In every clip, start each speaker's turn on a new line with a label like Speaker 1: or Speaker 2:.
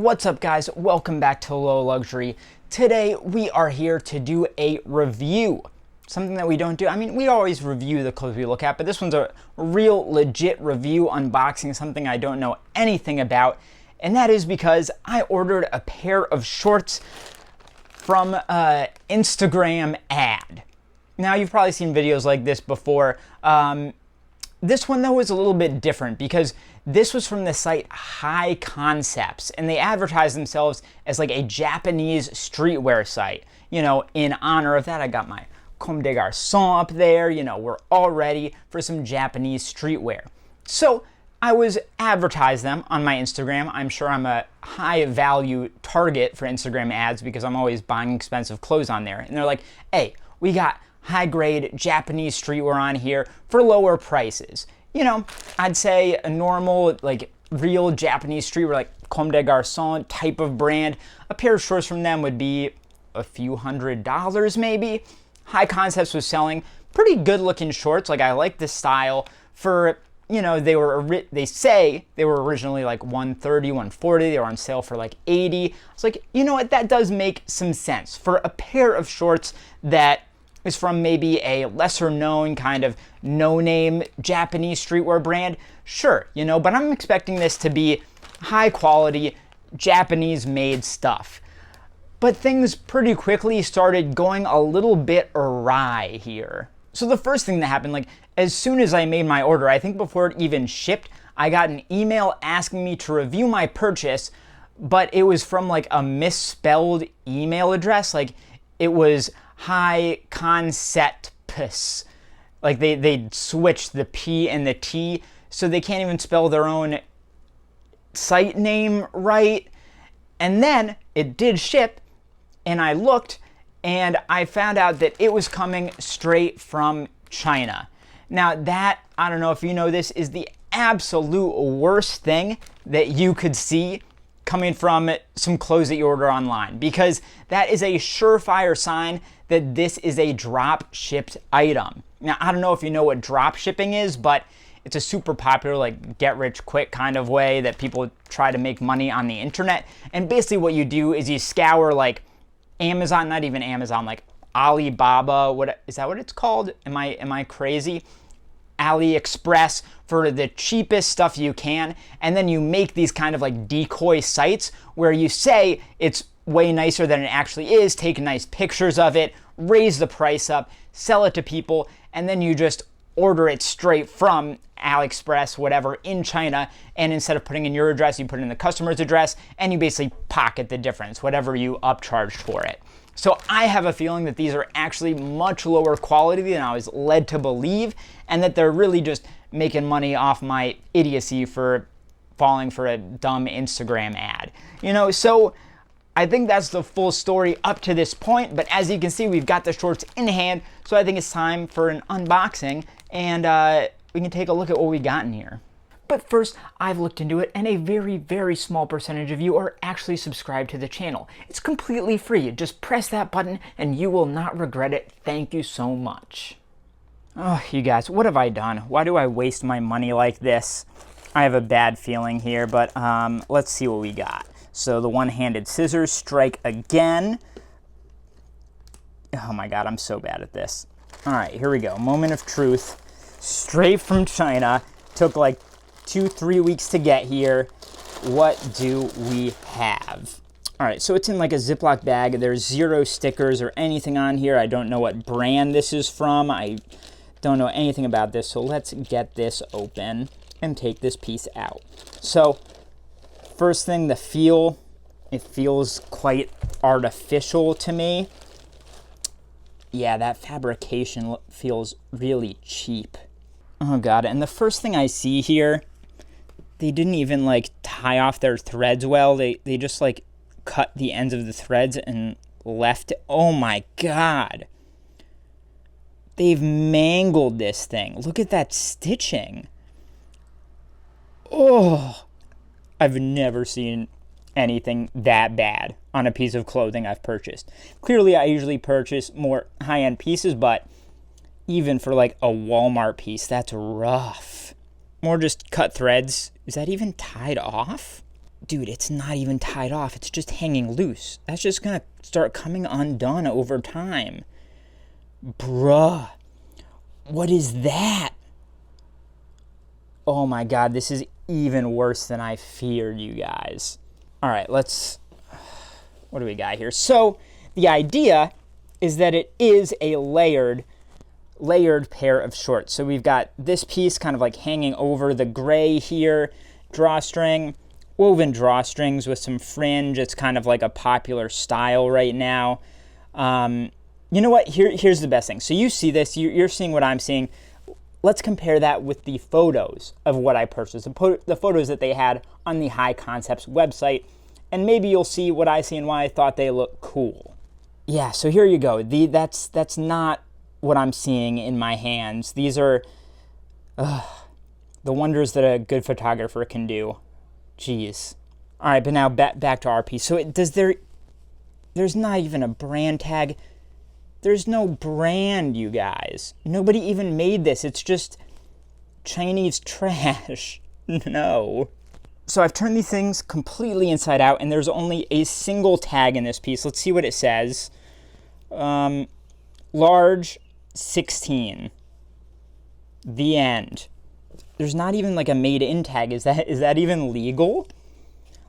Speaker 1: What's up, guys? Welcome back to Low Luxury. Today we are here to do a review. Something that we don't do. I mean, we always review the clothes we look at, but this one's a real legit review unboxing, something I don't know anything about. And that is because I ordered a pair of shorts from an Instagram ad. Now, you've probably seen videos like this before. This one, though, is a little bit different because this was from the site HIKONCEPTS, and they advertise themselves as like a Japanese streetwear site. You know, in honor of that, I got my Comme des Garçons up there. You know, we're all ready for some Japanese streetwear. So I was advertised them on my Instagram. I'm sure I'm a high value target for Instagram ads because I'm always buying expensive clothes on there. And they're like, hey, we got high grade Japanese streetwear on here for lower prices. You know, I'd say a normal, like real Japanese streetwear, like Comme des Garçons type of brand, a pair of shorts from them would be a few $100s maybe. HIKONCEPTS was selling pretty good looking shorts. Like, I like the style for, you know, they say they were originally like $130, $140. They were on sale for like $80. I was like, you know what, that does make some sense for a pair of shorts that is from maybe a lesser known kind of no-name Japanese streetwear brand. Sure, you know, but I'm expecting this to be high quality Japanese made stuff. But things pretty quickly started going a little bit awry here. So the first thing that happened, like as soon as I made my order, I think before it even shipped, I got an email asking me to review my purchase, but it was from like a misspelled email address. Like it was HIKONCEPTS. Like they switched the P and the T, so they can't even spell their own site name right. And then it did ship, and I looked, and I found out that it was coming straight from China. Now that, I don't know if you know this, is the absolute worst thing that you could see coming from some clothes that you order online, because that is a surefire sign that this is a drop shipped item. Now, I don't know if you know what drop shipping is, but it's a super popular, like, get rich quick kind of way that people try to make money on the internet. And basically what you do is you scour like Amazon, not even Amazon, like Alibaba, what is that what it's called? Am I crazy? AliExpress for the cheapest stuff you can, and then you make these kind of like decoy sites where you say it's way nicer than it actually is, take nice pictures of it, raise the price up, sell it to people, and then you just order it straight from AliExpress, whatever, in China, and instead of putting in your address, you put in the customer's address, and you basically pocket the difference, whatever you upcharged for it. So I have a feeling that these are actually much lower quality than I was led to believe, and that they're really just making money off my idiocy for falling for a dumb Instagram ad. You know, so I think that's the full story up to this point, but as you can see, we've got the shorts in hand, so I think it's time for an unboxing, and we can take a look at what we got in here. But first, I've looked into it, and a very, very small percentage of you are actually subscribed to the channel. It's completely free. Just press that button, and you will not regret it. Thank you so much. Oh, you guys, what have I done? Why do I waste my money like this? I have a bad feeling here, but let's see what we got. So the one-handed scissors strike again. Oh my God, I'm so bad at this. All right, here we go. Moment of truth. Straight from China. Took like 2-3 weeks to get here. What do we have? All right, so it's in like a Ziploc bag. There's 0 stickers or anything on here. I don't know what brand this is from. I don't know anything about this. So let's get this open and take this piece out. So first thing, the feel. It feels quite artificial to me. Yeah, that fabrication feels really cheap. Oh God, and the first thing I see here, they didn't even like tie off their threads well. They just like cut the ends of the threads and left it. Oh my God. They've mangled this thing. Look at that stitching. Oh, I've never seen anything that bad on a piece of clothing I've purchased. Clearly, I usually purchase more high-end pieces, but even for like a Walmart piece, that's rough. More just cut threads. Is that even tied off? dude, it's not even tied off. It's just hanging loose. That's just gonna start coming undone over time. Bruh, what is that? Oh my God, this is even worse than I feared, you guys. All right, what do we got here? So the idea is that it is a layered pair of shorts. So we've got this piece kind of like hanging over the gray here, drawstring, woven drawstrings with some fringe. It's kind of like a popular style right now. You know what? Here's the best thing. So you see this, you're seeing what I'm seeing. Let's compare that with the photos of what I purchased, the photos that they had on the HIKONCEPTS website, and maybe you'll see what I see and why I thought they look cool. Yeah, so here you go. That's not what I'm seeing in my hands. These are the wonders that a good photographer can do. Jeez. All right, but now back to our piece. So there's not even a brand tag. There's no brand, you guys. Nobody even made this. It's just Chinese trash. No. So I've turned these things completely inside out, and there's only a single tag in this piece. Let's see what it says. Large 16. The end. There's not even like a made-in tag. Is that even legal?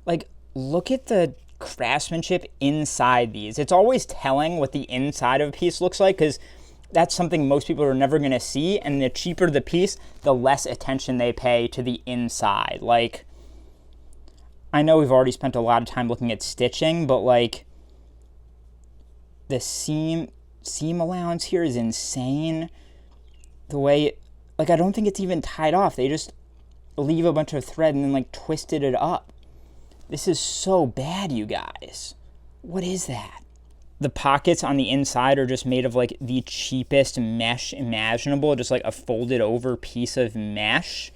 Speaker 1: Like, look at the craftsmanship inside these. It's always telling what the inside of a piece looks like, because that's something most people are never going to see, and the cheaper the piece, the less attention they pay to the inside. Like, I know we've already spent a lot of time looking at stitching, but like the seam allowance here is insane. The way, like, I don't think it's even tied off. They just leave a bunch of thread and then like twisted it up. This is so bad, you guys. What is that? The pockets on the inside are just made of like the cheapest mesh imaginable, just like a folded over piece of mesh.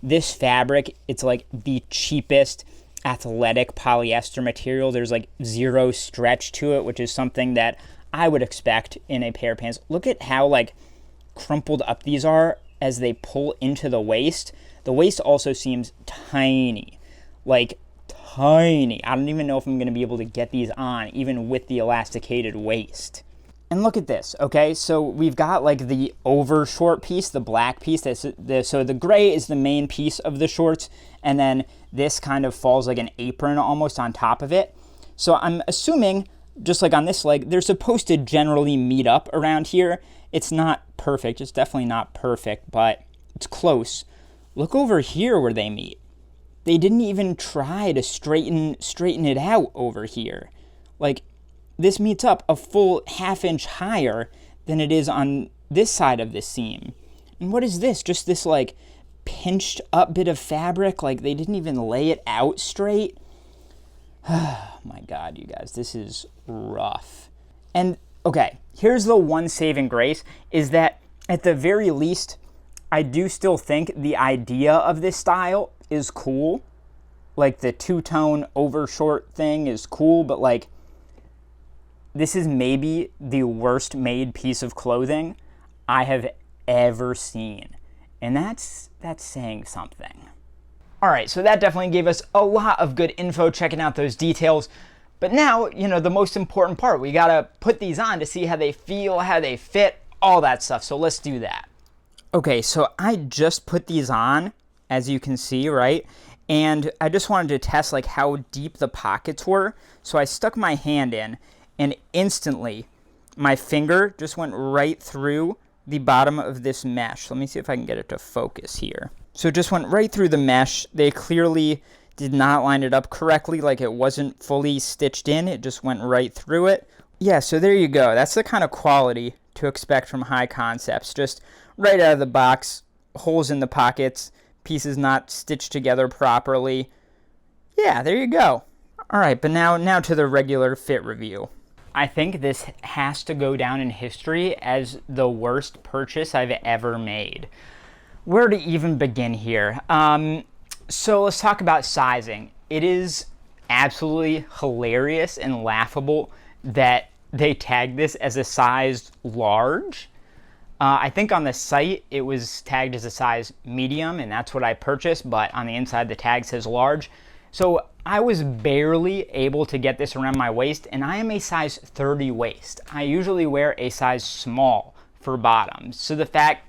Speaker 1: This fabric, it's like the cheapest athletic polyester material. There's like zero stretch to it, which is something that I would expect in a pair of pants. Look at how like crumpled up these are as they pull into the waist. The waist also seems tiny, like tiny. I don't even know if I'm going to be able to get these on, even with the elasticated waist. And look at this, okay? So we've got like the over short piece, the black piece. So the gray is the main piece of the shorts, and then this kind of falls like an apron almost on top of it. So I'm assuming, just like on this leg, they're supposed to generally meet up around here. It's not perfect. It's definitely not perfect, but it's close. Look over here where they meet. They didn't even try to straighten it out over here. Like, this meets up a full ½ inch higher than it is on this side of this seam. And what is this? Just this like pinched up bit of fabric? Like, they didn't even lay it out straight? Oh my God, you guys, this is rough. And okay, here's the one saving grace, is that at the very least, I do still think the idea of this style is cool. Like, the two-tone over short thing is cool, but like, this is maybe the worst made piece of clothing I have ever seen. And that's saying something. All right, so that definitely gave us a lot of good info checking out those details. But now, you know, the most important part, we gotta put these on to see how they feel, how they fit, all that stuff. So let's do that. Okay, so I just put these on, as you can see, right? And I just wanted to test like how deep the pockets were. So I stuck my hand in, and instantly my finger just went right through the bottom of this mesh. Let me see if I can get it to focus here. So it just went right through the mesh. They clearly did not line it up correctly, like it wasn't fully stitched in. It just went right through it. Yeah, so there you go. That's the kind of quality to expect from HIKONCEPTS. Just right out of the box, holes in the pockets, pieces not stitched together properly. Yeah, there you go. All right, but now to the regular fit review. I think this has to go down in history as the worst purchase I've ever made. Where to even begin here? So let's talk about sizing. It is absolutely hilarious and laughable that they tagged this as a size large. I think on the site it was tagged as a size medium, and that's what I purchased, but on the inside the tag says large. So I was barely able to get this around my waist, and I am a size 30 waist. I usually wear a size small for bottoms. So the fact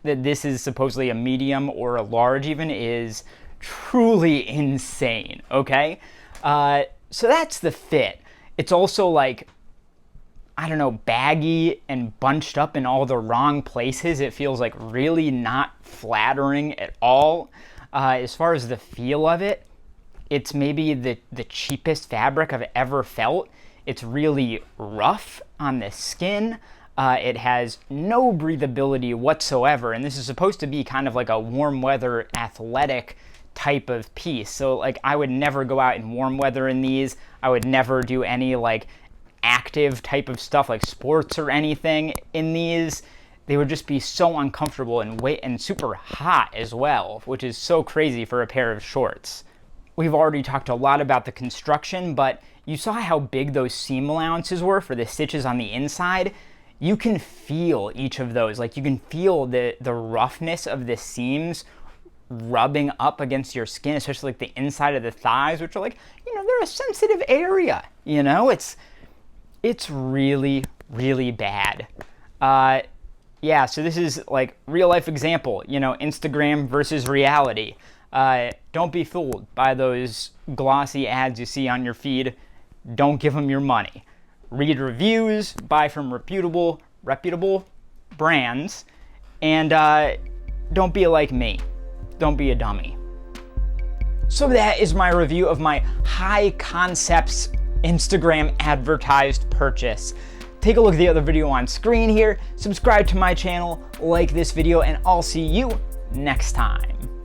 Speaker 1: that this is supposedly a medium or a large even is truly insane, okay? So that's the fit. It's also like, I don't know, baggy and bunched up in all the wrong places. It feels like really not flattering at all. As far as the feel of it, it's maybe the cheapest fabric I've ever felt. It's really rough on the skin. It has no breathability whatsoever, and this is supposed to be kind of like a warm weather athletic type of piece. So like I would never go out in warm weather in these. I would never do any like active type of stuff like sports or anything in these. They would just be so uncomfortable and super hot as well, which is so crazy for a pair of shorts. We've already talked a lot about the construction, but you saw how big those seam allowances were for the stitches on the inside. You can feel each of those. Like you can feel the roughness of the seams rubbing up against your skin, especially like the inside of the thighs, which are like, you know, they're a sensitive area. You know, it's really, really bad. Yeah, so this is like real life example, you know, Instagram versus reality. Don't be fooled by those glossy ads you see on your feed. Don't give them your money. Read reviews, buy from reputable brands, and don't be like me. Don't be a dummy. So that is my review of my HIKONCEPTS Instagram advertised purchase. Take a look at the other video on screen here, subscribe to my channel, like this video, and I'll see you next time.